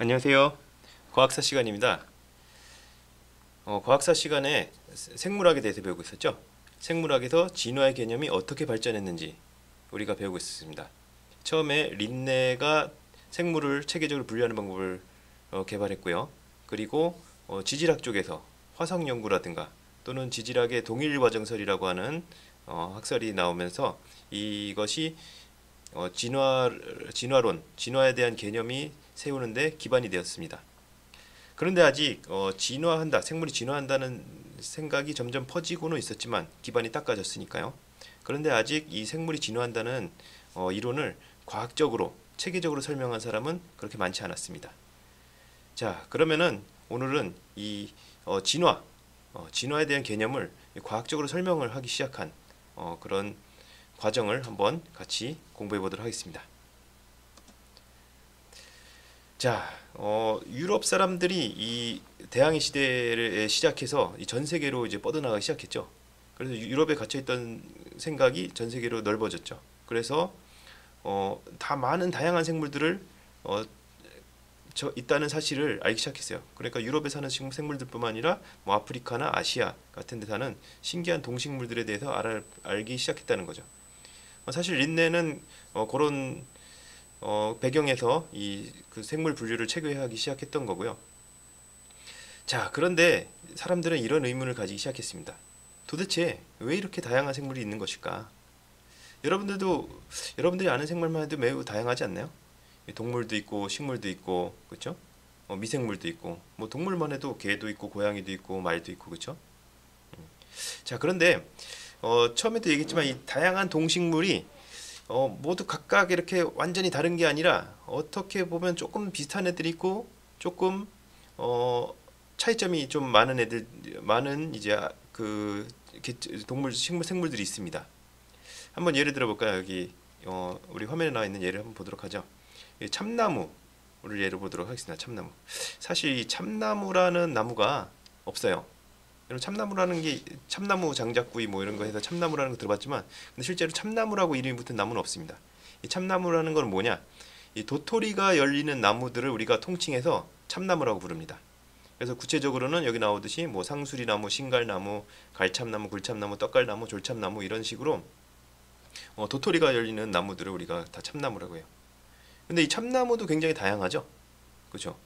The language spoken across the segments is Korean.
안녕하세요. 과학사 시간입니다. 과학사 시간에 생물학에 대해서 배우고 있었죠. 생물학에서 진화의 개념이 어떻게 발전했는지 우리가 배우고 있었습니다. 처음에 린네가 생물을 체계적으로 분류하는 방법을 개발했고요. 그리고 지질학 쪽에서 화성 연구라든가 또는 지질학의 동일과정설이라고 하는 학설이 나오면서 이것이 진화에 대한 개념이 세우는데 기반이 되었습니다. 그런데 아직 생물이 진화한다는 생각이 점점 퍼지고는 있었지만 기반이 닦아졌으니까요. 그런데 아직 이 생물이 진화한다는 이론을 과학적으로 체계적으로 설명한 사람은 그렇게 많지 않았습니다. 자, 그러면은 오늘은 이 진화에 대한 개념을 과학적으로 설명을 하기 시작한 그런 과정을 한번 같이 공부해 보도록 하겠습니다. 자, 유럽 사람들이 이 대항해 시대를 시작해서 전 세계로 이제 뻗어나가기 시작했죠. 그래서 유럽에 갇혀있던 생각이 전 세계로 넓어졌죠. 그래서 다 많은 다양한 생물들을 어, 있다는 사실을 알기 시작했어요. 그러니까 유럽에 사는 생물들뿐만 아니라 뭐 아프리카나 아시아 같은 데 사는 신기한 동식물들에 대해서 알기 시작했다는 거죠. 사실 린네는 그런 배경에서 이 그 생물 분류를 체계하기 시작했던 거고요. 자, 그런데 사람들은 이런 의문을 가지기 시작했습니다. 도대체 왜 이렇게 다양한 생물이 있는 것일까? 여러분들이 아는 생물만 해도 매우 다양하지 않나요? 동물도 있고 식물도 있고 그렇죠? 미생물도 있고 뭐 동물만 해도 개도 있고 고양이도 있고 말도 있고 그렇죠? 자, 그런데 처음에도 얘기했지만 이 다양한 동식물이 모두 각각 이렇게 완전히 다른 게 아니라 어떻게 보면 조금 비슷한 애들이 있고 조금 차이점이 좀 많은 이제 동물, 생물들이 있습니다. 한번 예를 들어볼까요? 여기 우리 화면에 나와 있는 예를 한번 보도록 하죠. 이 참나무를 예를 보도록 하겠습니다. 참나무. 사실 이 참나무라는 나무가 없어요. 여러분 참나무라는 게 참나무 장작구이 뭐 이런 거 해서 참나무라는 거 들어봤지만 근데 실제로 참나무라고 이름이 붙은 나무는 없습니다. 이 참나무라는 건 뭐냐? 이 도토리가 열리는 나무들을 우리가 통칭해서 참나무라고 부릅니다. 그래서 구체적으로는 여기 나오듯이 뭐 상수리나무, 신갈나무, 갈참나무, 굴참나무, 떡갈나무, 졸참나무 이런 식으로 도토리가 열리는 나무들을 우리가 다 참나무라고 해요. 근데 이 참나무도 굉장히 다양하죠. 그렇죠?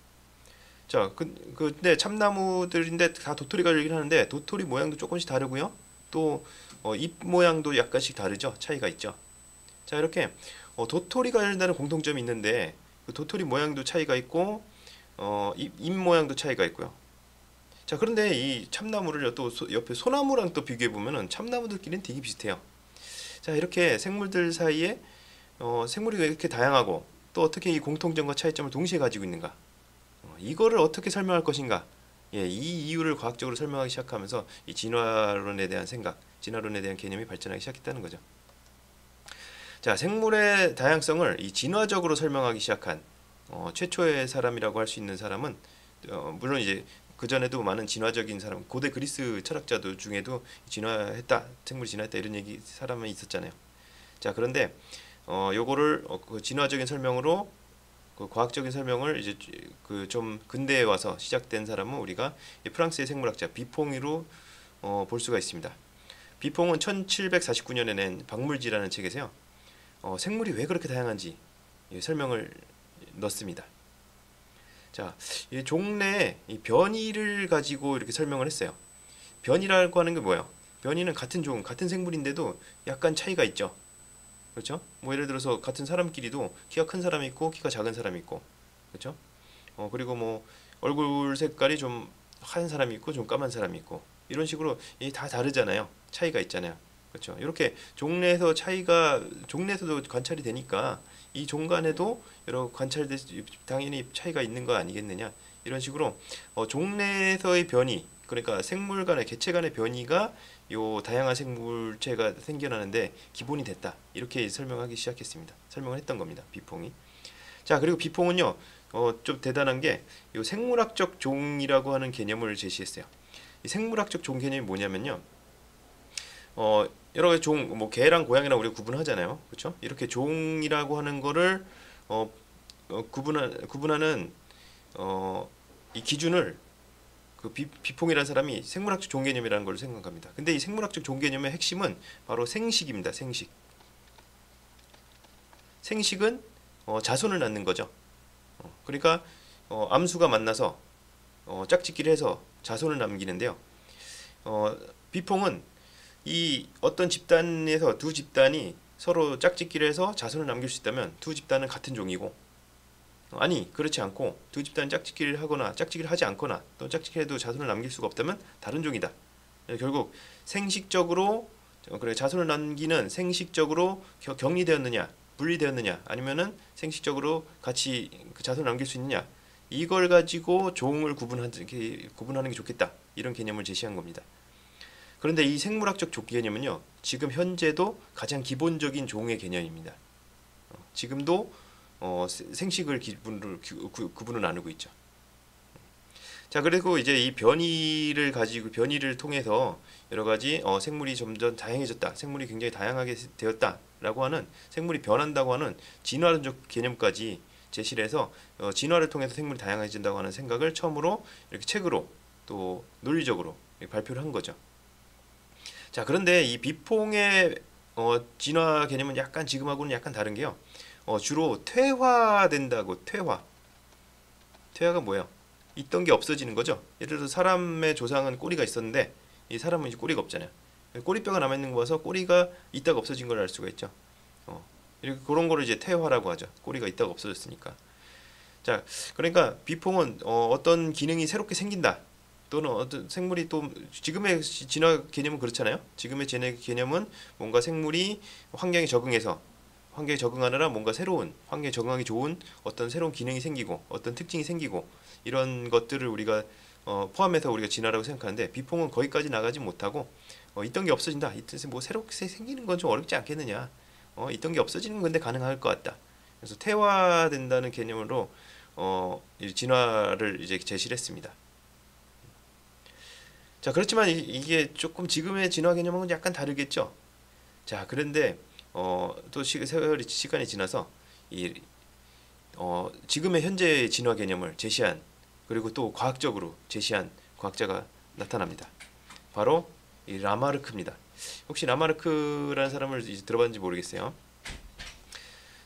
자, 근데 참나무들인데 다 도토리가 열리긴 하는데 도토리 모양도 조금씩 다르고요. 또 잎 모양도 약간씩 다르죠. 차이가 있죠. 자, 이렇게 도토리가 열린다는 공통점이 있는데 그 도토리 모양도 차이가 있고 잎 모양도 차이가 있고요. 자, 그런데 이 참나무를 또 옆에 소나무랑 또 비교해 보면은 참나무들끼리는 되게 비슷해요. 자, 이렇게 생물들 사이에 생물이 왜 이렇게 다양하고 또 어떻게 이 공통점과 차이점을 동시에 가지고 있는가? 이거를 어떻게 설명할 것인가? 예, 이 이유를 과학적으로 설명하기 시작하면서 이 진화론에 대한 생각, 진화론에 대한 개념이 발전하기 시작했다는 거죠. 자, 생물의 다양성을 이 진화적으로 설명하기 시작한 최초의 사람이라고 할 수 있는 사람은 물론 이제 그 전에도 많은 진화적인 사람, 고대 그리스 철학자들 중에도 생물이 진화했다 이런 얘기 사람은 있었잖아요. 자, 그런데 요거를 그 진화적인 설명으로 그 과학적인 설명을 이제 그 좀 근대에 와서 시작된 사람은 우리가 프랑스의 생물학자 비퐁이로 볼 수가 있습니다. 비퐁은 1749년에 낸 박물지라는 책에서요. 생물이 왜 그렇게 다양한지 설명을 넣습니다. 자, 이 종래에 이 변이를 가지고 이렇게 설명을 했어요. 변이라고 하는 게 뭐예요? 변이는 같은 생물인데도 약간 차이가 있죠. 그렇죠? 뭐 예를 들어서 같은 사람끼리도 키가 큰 사람이 있고 키가 작은 사람이 있고, 그렇죠? 그리고 뭐 얼굴 색깔이 좀 하얀 사람이 있고 좀 까만 사람이 있고 이런 식으로 다 다르잖아요. 차이가 있잖아요. 그렇죠? 이렇게 종래에서도 관찰이 되니까 이 종 간에도 여러 당연히 차이가 있는 거 아니겠느냐 이런 식으로 종래에서의 변이 그러니까 생물 간의 개체 간의 변이가 요 다양한 생물체가 생겨나는데 기본이 됐다 이렇게 설명하기 시작했습니다. 설명을 했던 겁니다. 비퐁이. 자, 그리고 비퐁은요 좀 대단한 게 요 생물학적 종이라고 하는 개념을 제시했어요. 이 생물학적 종 개념이 뭐냐면요 여러 가지 뭐 개랑 고양이랑 우리가 구분하잖아요. 그렇죠? 이렇게 종이라고 하는 거를 구분하는 이 기준을 그 비퐁이라는 사람이 생물학적 종개념이라는 걸 생각합니다. 근데 이 생물학적 종개념의 핵심은 바로 생식입니다. 생식. 생식은 자손을 낳는 거죠. 그러니까 암수가 만나서 짝짓기를 해서 자손을 남기는데요. 비퐁은 이 어떤 집단에서 두 집단이 서로 짝짓기를 해서 자손을 남길 수 있다면 두 집단은 같은 종이고, 아니 그렇지 않고 두 집단이 짝짓기를 하거나 짝짓기를 하지 않거나 또 짝짓기를 해도 자손을 남길 수가 없다면 다른 종이다. 결국 생식적으로 그래 자손을 남기는 생식적으로 격리되었느냐 분리되었느냐 아니면은 생식적으로 같이 그 자손을 남길 수 있느냐, 이걸 가지고 종을 구분하는 게 좋겠다, 이런 개념을 제시한 겁니다. 그런데 이 생물학적 종 개념은요, 지금 현재도 가장 기본적인 종의 개념입니다. 지금도 생식을 기본으로 구분을 나누고 있죠. 자, 그리고 이제 이 변이를 통해서 여러 가지 생물이 점점 다양해졌다, 생물이 굉장히 다양하게 되었다라고 하는, 생물이 변한다고 하는 진화론적 개념까지 제시를 해서 진화를 통해서 생물이 다양해진다고 하는 생각을 처음으로 이렇게 책으로 또 논리적으로 발표를 한 거죠. 자, 그런데 이 비퐁의 진화 개념은 약간 지금하고는 약간 다른 게요. 주로 퇴화된다고. 퇴화가 뭐예요? 있던 게 없어지는 거죠. 예를 들어서 사람의 조상은 꼬리가 있었는데 이 사람은 이제 꼬리가 없잖아요. 꼬리뼈가 남아 있는 거 봐서 꼬리가 있다가 없어진 걸 알 수가 있죠. 이렇게 그런 거를 이제 퇴화라고 하죠. 꼬리가 있다가 없어졌으니까. 자, 그러니까 비퐁은 어떤 기능이 새롭게 생긴다, 또는 어떤 생물이 또 지금의 진화 개념은 그렇잖아요. 지금의 진화 개념은 뭔가 생물이 환경에 적응하느라 뭔가 새로운 환경에 적응하기 좋은 어떤 새로운 기능이 생기고 어떤 특징이 생기고 이런 것들을 우리가 포함해서 우리가 진화라고 생각하는데, 비퐁은 거기까지 나가지 못하고 있던 게 없어진다, 이뜻은 뭐 새롭게 생기는 건 좀 어렵지 않겠느냐, 있던 게 없어지는 건데 가능할 것 같다. 그래서 퇴화된다는 개념으로 진화를 이제 제시를 했습니다. 자, 그렇지만 이게 조금 지금의 진화 개념은 약간 다르겠죠. 자, 그런데 또 시간이 지나서 지금의 현재의 진화 개념을 제시한, 그리고 또 과학적으로 제시한 과학자가 나타납니다. 바로 이 라마르크입니다. 혹시 라마르크라는 사람을 이제 들어봤는지 모르겠어요.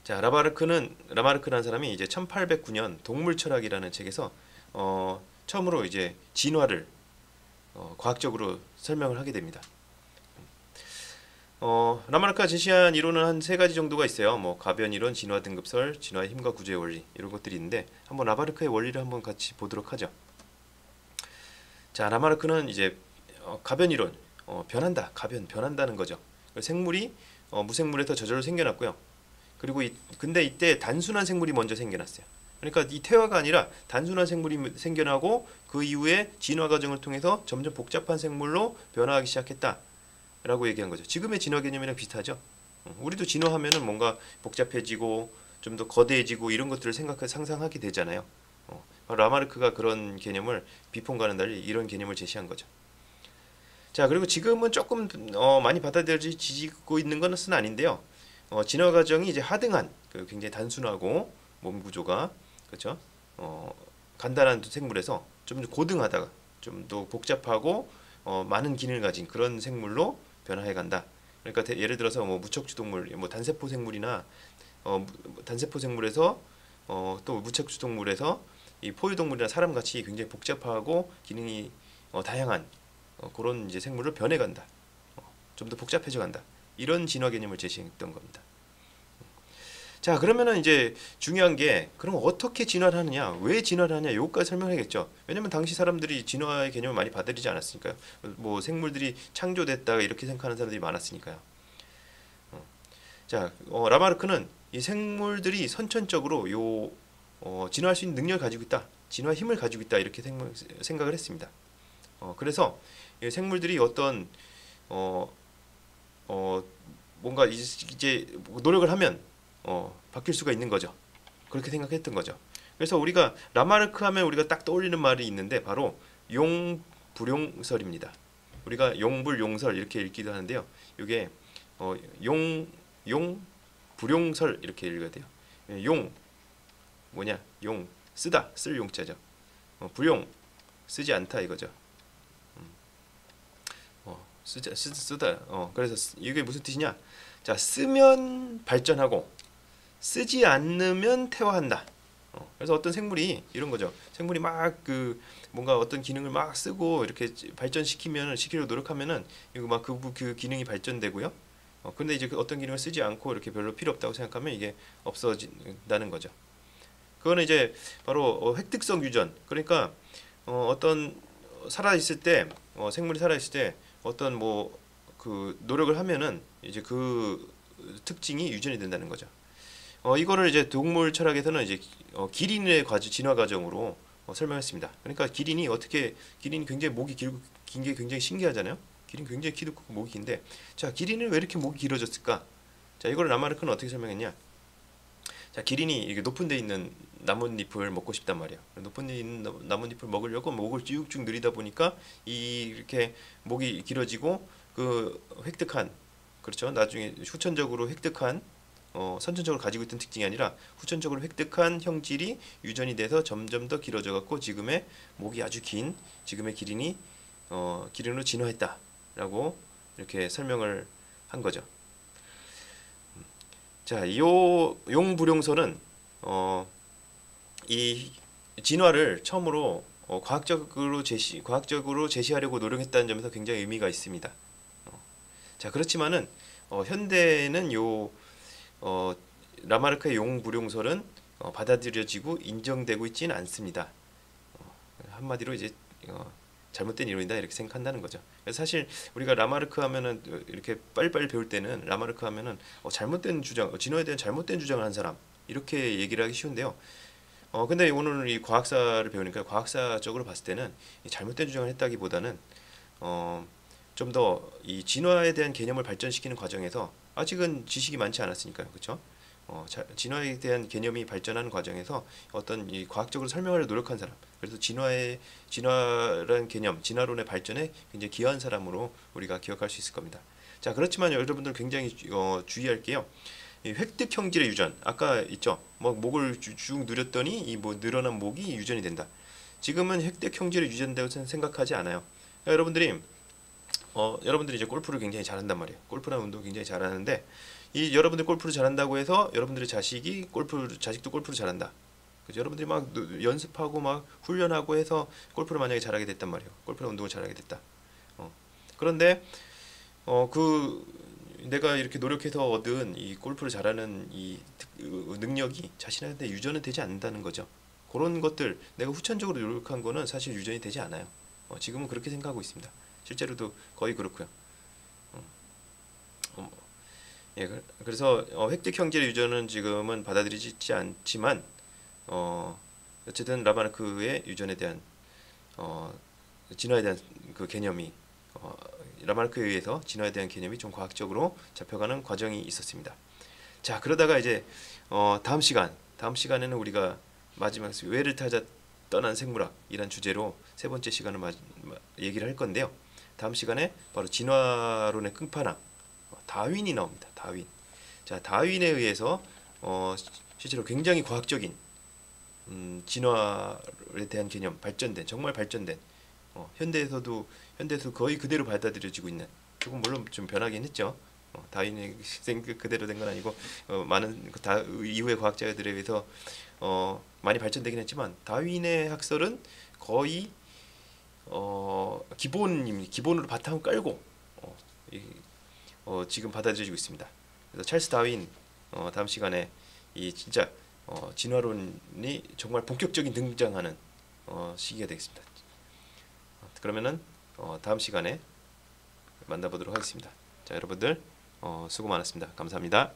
자, 라마르크라는 사람이 이제 1809년 동물철학이라는 책에서 처음으로 이제 진화를 과학적으로 설명을 하게 됩니다. 라마르크가 제시한 이론은 한 3가지 정도가 있어요. 뭐 가변 이론, 진화 등급설, 진화의 힘과 구조의 원리, 이런 것들이 있는데 한번 라마르크의 원리를 한번 같이 보도록 하죠. 자, 라마르크는 이제 가변 이론, 변한다는 거죠. 생물이 무생물에서 저절로 생겨났고요. 그리고 근데 이때 단순한 생물이 먼저 생겨났어요. 그러니까 이 퇴화가 아니라 단순한 생물이 생겨나고 그 이후에 진화 과정을 통해서 점점 복잡한 생물로 변화하기 시작했다라고 얘기한 거죠. 지금의 진화 개념이랑 비슷하죠. 우리도 진화하면은 뭔가 복잡해지고 좀 더 거대해지고 이런 것들을 상상하게 되잖아요. 라마르크가 그런 개념을 비폰과는 달리 이런 개념을 제시한 거죠. 자, 그리고 지금은 조금 많이 받아들여지고 있는 것은 아닌데요. 진화 과정이 이제 하등한, 굉장히 단순하고 몸 구조가, 그렇죠? 간단한 생물에서 좀 고등하다가 좀 더 복잡하고 많은 기능을 가진 그런 생물로 변화해 간다. 그러니까 예를 들어서 뭐 무척추 동물, 뭐 단세포 생물이나 단세포 생물에서 또 무척추 동물에서 이 포유 동물이나 사람 같이 굉장히 복잡하고 기능이 다양한 그런 이제 생물로 변해 간다. 좀 더 복잡해져 간다. 이런 진화 개념을 제시했던 겁니다. 자, 그러면은 이제 중요한 게, 그럼 어떻게 진화를 하느냐, 왜 진화를 하냐, 요거까지 설명해야겠죠. 왜냐면 당시 사람들이 진화의 개념을 많이 받아들이지 않았으니까요. 뭐 생물들이 창조됐다 이렇게 생각하는 사람들이 많았으니까요. 자, 라마르크는 이 생물들이 선천적으로 진화할 수 있는 능력을 가지고 있다, 진화 힘을 가지고 있다, 이렇게 생각을 했습니다. 그래서 이 생물들이 어떤 뭔가 이제 노력을 하면 바뀔 수가 있는 거죠. 그렇게 생각했던 거죠. 그래서 우리가 라마르크 하면 우리가 딱 떠올리는 말이 있는데 바로 용불용설입니다. 우리가 용불용설 이렇게 읽기도 하는데요. 이게 용불용설 이렇게 읽어야 돼요. 용 뭐냐? 용 쓰다, 쓸 용자죠. 부용, 쓰지 않다 이거죠. 쓰다. 그래서 이게 무슨 뜻이냐? 자, 쓰면 발전하고 쓰지 않으면 퇴화한다. 그래서 어떤 생물이 이런 거죠. 생물이 막 그 뭔가 어떤 기능을 막 쓰고 이렇게 발전시키면 시키려고 노력하면은 이거 막 그 기능이 발전되고요. 근데 이제 그 어떤 기능을 쓰지 않고 이렇게 별로 필요 없다고 생각하면 이게 없어진다는 거죠. 그거는 이제 바로 획득성 유전. 그러니까 어떤 살아 있을 때 생물이 살아 있을 때 어떤 뭐 그 노력을 하면은 이제 그 특징이 유전이 된다는 거죠. 이거를 이제 동물 철학에서는 이제 기린의 진화 과정으로 설명했습니다. 그러니까 기린이 굉장히 목이 길고 긴 게 굉장히 신기하잖아요. 기린 굉장히 키도 크고 목이 긴데, 자, 기린은 왜 이렇게 목이 길어졌을까? 자, 이걸 라마르크는 어떻게 설명했냐? 자, 기린이 이게 높은 데 있는 나뭇잎을 먹고 싶단 말이야. 높은 데 있는 나뭇잎을 먹으려고 목을 쭉쭉 늘리다 보니까 이렇게 목이 길어지고 그 획득한, 그렇죠? 나중에 후천적으로 획득한 선천적으로 가지고 있던 특징이 아니라 후천적으로 획득한 형질이 유전이 돼서 점점 더 길어져 갖고 지금의 목이 아주 긴 지금의 기린으로 진화했다라고 이렇게 설명을 한 거죠. 자, 이 용불용설은 이 진화를 처음으로 과학적으로 제시하려고 노력했다는 점에서 굉장히 의미가 있습니다. 자, 그렇지만은 현대는 라마르크의 용불용설은 받아들여지고 인정되고 있지는 않습니다. 한마디로 이제 잘못된 이론이다 이렇게 생각한다는 거죠. 그래서 사실 우리가 라마르크 하면은 이렇게 빨리빨리 배울 때는 라마르크 하면은 잘못된 주장, 진화에 대한 잘못된 주장을 한 사람 이렇게 얘기를 하기 쉬운데요. 근데 오늘 이 과학사를 배우니까 과학사적으로 봤을 때는 이 잘못된 주장을 했다기보다는 좀 더 이 진화에 대한 개념을 발전시키는 과정에서 아직은 지식이 많지 않았으니까요, 그렇죠? 진화에 대한 개념이 발전하는 과정에서 어떤 이 과학적으로 설명하려 노력한 사람, 그래서 진화라는 개념, 진화론의 발전에 굉장히 기여한 사람으로 우리가 기억할 수 있을 겁니다. 자, 그렇지만 여러분들 굉장히 주의할 게요. 이 획득 형질의 유전, 아까 있죠? 뭐 목을 쭉 누렸더니 이 뭐 늘어난 목이 유전이 된다. 지금은 획득 형질의 유전이라고 생각하지 않아요. 그러니까 여러분들이 이제 골프를 굉장히 잘한단 말이에요. 골프라는 운동 굉장히 잘하는데 이 여러분들 골프를 잘한다고 해서 여러분들의 자식도 골프를 잘한다. 그죠? 여러분들이 막 연습하고 막 훈련하고 해서 골프를 만약에 잘하게 됐단 말이에요. 골프라는 운동을 잘하게 됐다. 그런데 내가 이렇게 노력해서 얻은 이 골프를 잘하는 이 능력이 자신한테 유전은 되지 않는다는 거죠. 그런 것들 내가 후천적으로 노력한 거는 사실 유전이 되지 않아요. 지금은 그렇게 생각하고 있습니다. 실제로도 거의 그렇고요. 예, 그래서 획득 형질의 유전은 지금은 받아들이지 않지만 어쨌든 라마르크의 유전에 대한 진화에 대한 그 개념이 라마르크에 의해서 진화에 대한 개념이 좀 과학적으로 잡혀가는 과정이 있었습니다. 자, 그러다가 이제 다음 시간에는 우리가 마지막 왜를 타자 떠난 생물학이란 주제로 세 번째 시간을 얘기를 할 건데요. 다음 시간에 바로 진화론의 끝판왕 다윈이 나옵니다. 다윈. 자, 다윈에 의해서 실제로 굉장히 과학적인 진화에 대한 개념 정말 발전된 현대에서 거의 그대로 받아들여지고 있는, 조금 물론 좀 변하긴 했죠. 다윈의 그대로 된 건 아니고 많은 이후의 과학자들에 의해서 많이 발전되긴 했지만 다윈의 학설은 거의 기본으로 바탕을 깔고 지금 받아들여지고 있습니다. 그래서 찰스 다윈 다음 시간에 이 진짜 진화론이 정말 본격적인 등장하는 시기가 되겠습니다. 그러면은 다음 시간에 만나보도록 하겠습니다. 자, 여러분들 수고 많았습니다. 감사합니다.